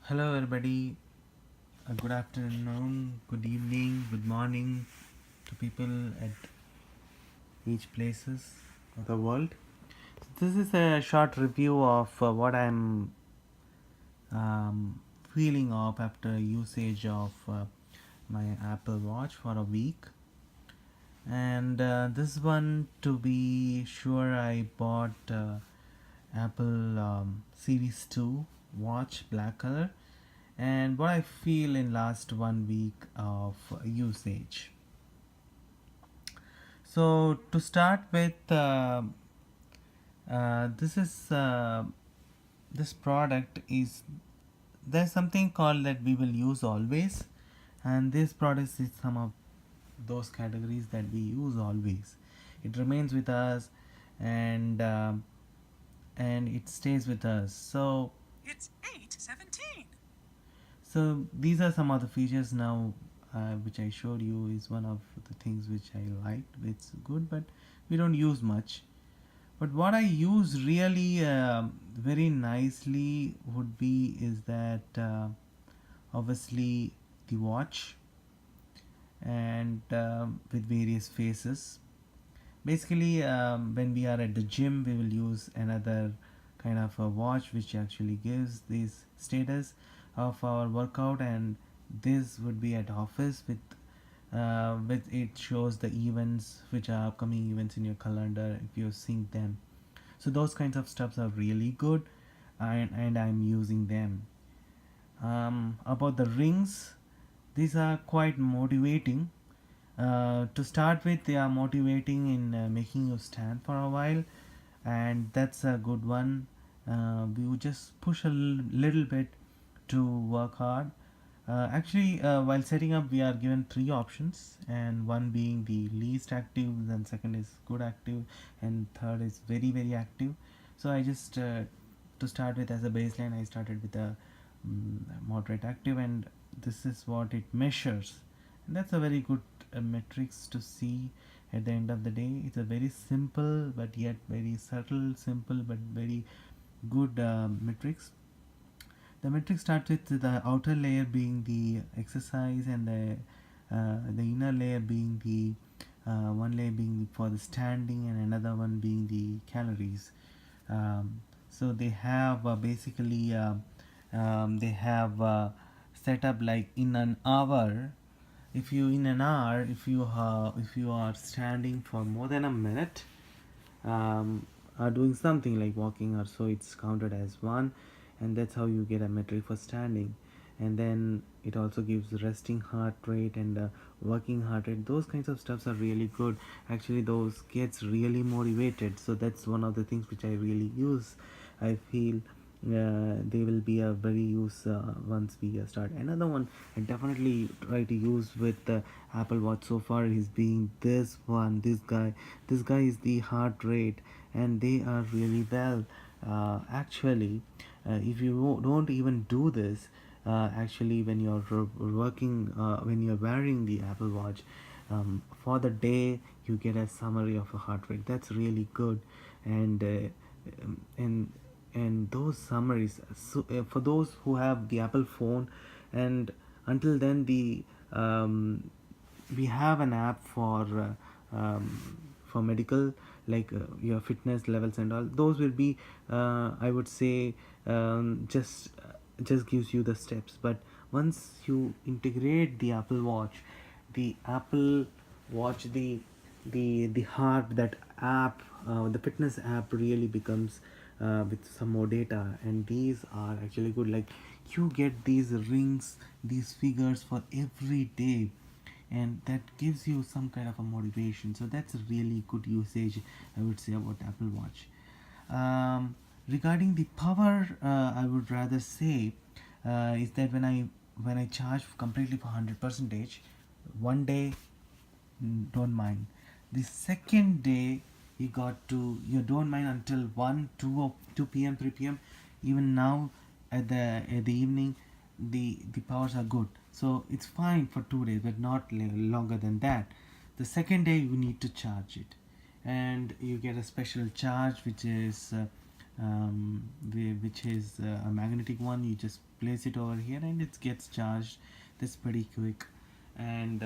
Hello, everybody. Good afternoon, good evening, good morning to people at each places of the world. This is a short review of what I'm um, feeling of after usage of my Apple Watch for a week. And this one, to be sure, I bought Apple Series 2 watch, black color, and what I feel in last 1 week of usage. So to start with, this is this product is there's something called that we will use always, and this product is some of those categories that we use always. It remains with us, and and it stays with us. It's 8:17. So these are some of the features now, which I showed you is one of the things which I liked. It's good, but we don't use much. But what I use really very nicely would be is that obviously the watch and with various faces. Basically, when we are at the gym, we will use another kind of a watch which actually gives this status of our workout, and this would be at office with it shows the events which are upcoming events in your calendar if you sync them. So those kinds of stuffs are really good, and I'm using them. About the rings, these are quite motivating. To start with, they are motivating in making you stand for a while, and that's a good one. We would just push a little bit to work hard. While setting up, we are given three options, and one being the least active, then second is good active, and third is very very active. So I just to start with as a baseline, I started with a moderate active, and this is what it measures, and that's a very good metrics to see. At the end of the day, it's a very simple but yet very subtle, simple but very good metrics. The metric starts with the outer layer being the exercise, and the inner layer being the one layer being for the standing, and another one being the calories. So they have they have set up like in an hour. If you in an hour, if you are standing for more than a minute, are doing something like walking or so, it's counted as one, and that's how you get a metric for standing. And then it also gives resting heart rate and working heart rate. Those kinds of stuffs are really good. Actually, those gets really motivated, so that's one of the things which I really use. I feel they will be a very use once we start. Another one I definitely try to use with the Apple Watch so far is being this one. This guy is the heart rate, and they are really well. Actually, if you don't even do this, actually when you're working, when you're wearing the Apple Watch, for the day you get a summary of a heart rate. That's really good, and um, and and those summaries, so, for those who have the Apple phone, and until then we have an app for medical, like your fitness levels and all. Those will be I would say, just gives you the steps. But once you integrate the Apple Watch, the Apple Watch, the heart, that app, the fitness app really becomes with some more data, and these are actually good. Like, you get these rings, these figures for every day, and that gives you some kind of a motivation. So that's a really good usage, I would say, about Apple Watch. Regarding the power, I would rather say is that when I charge completely for 100 percentage one day, don't mind. The second day, you don't mind until 1 2 or 2 p.m, 3 p.m. Even now at the evening, the powers are good, so it's fine for 2 days, but not longer than that. The second day you need to charge it, and you get a special charge which is which is a magnetic one. You just place it over here and it gets charged. That's pretty quick. And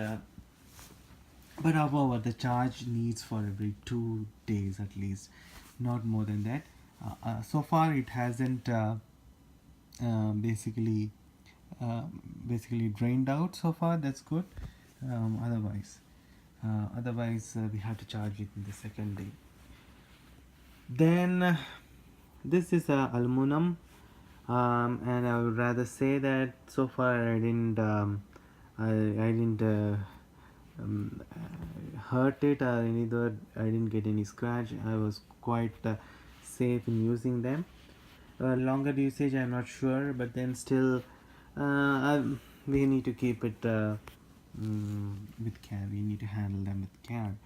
but however, the charge needs for every 2 days at least, not more than that. So far it hasn't basically uh, basically drained out so far. That's good. Otherwise we have to charge it in the second day. Then this is aluminum, and I would rather say that so far I didn't hurt it, or either I didn't get any scratch. I was quite safe in using them. Longer usage, I'm not sure, but then still, we need to keep it with care. We need to handle them with care.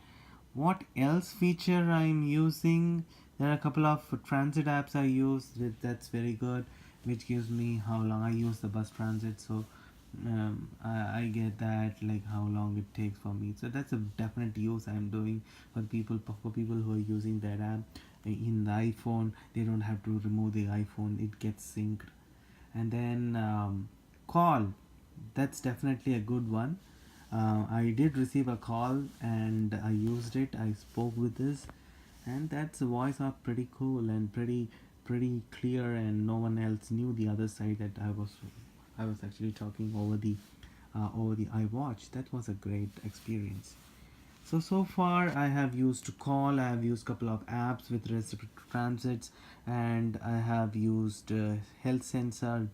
What else feature I'm using? There are a couple of transit apps I use. That's very good, which gives me how long I use the bus transit. So I get that, like how long it takes for me. So that's a definite use I'm doing for people who are using that app in the iPhone. They don't have to remove the iPhone; it gets synced. And then call, that's definitely a good one. I did receive a call and I used it. I spoke with this, and that's voice are pretty cool and pretty clear, and no one else knew the other side that I was actually talking over the iWatch. That was a great experience. So far I have used call, I have used couple of apps with respect to transits, and I have used health sensor.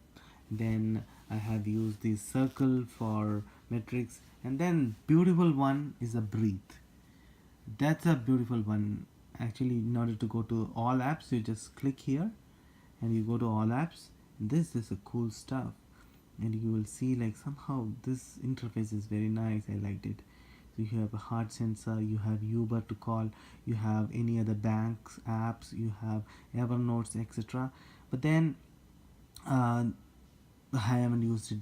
Then I have used the circle for metrics, and then beautiful one is a breathe. That's a beautiful one. Actually, in order to go to all apps, you just click here and you go to all apps. This is a cool stuff, and you will see like somehow this interface is very nice. I liked it. So you have a heart sensor, you have Uber to call, you have any other banks apps, you have Evernote, etc. But then I haven't used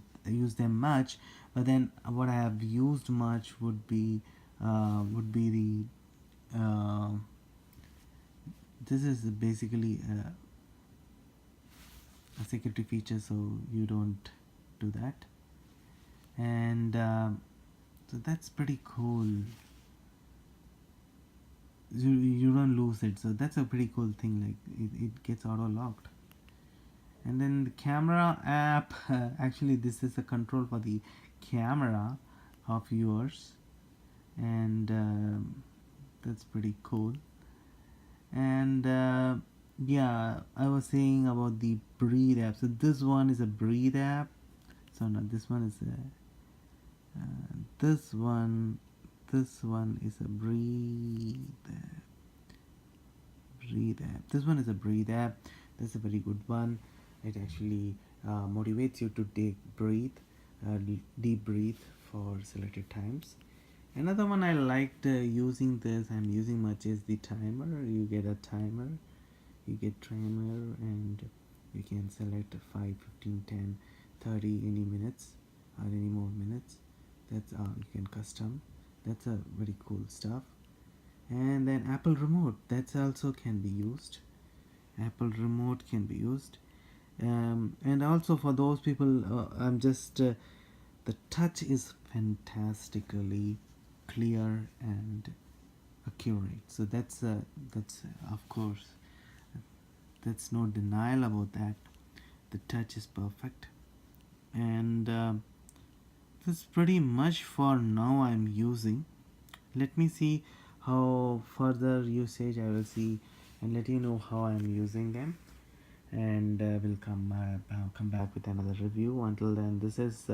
them much. But then what I have used much would be the this is basically a security feature, so you don't do that. And so that's pretty cool. You don't lose it, so that's a pretty cool thing. Like it gets auto locked. And then the camera app, actually this is a control for the camera of yours, and that's pretty cool. And yeah, I was saying about the breathe app. So this one is a breathe app. So no, this one is a this one is a breathe app. This one is a breathe app. That's a very good one. It actually motivates you to deep breathe for selected times. Another one I liked using this, I'm using much, is the timer. You get a timer, and you can select 5, 15, 10, 30, any minutes or any more minutes. That's you can custom. That's a very cool stuff. And then Apple Remote, that's also can be used. Apple Remote can be used. And also for those people, the touch is fantastically clear and accurate. So that's of course, that's no denial about that. The touch is perfect, and that's pretty much for now I'm using. Let me see how further usage I will see, and let you know how I'm using them, and we'll come back with another review. Until then, this is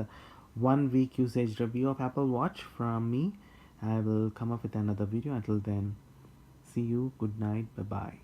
1 week usage review of Apple Watch from me. I will come up with another video. Until then, see you, good night, bye bye.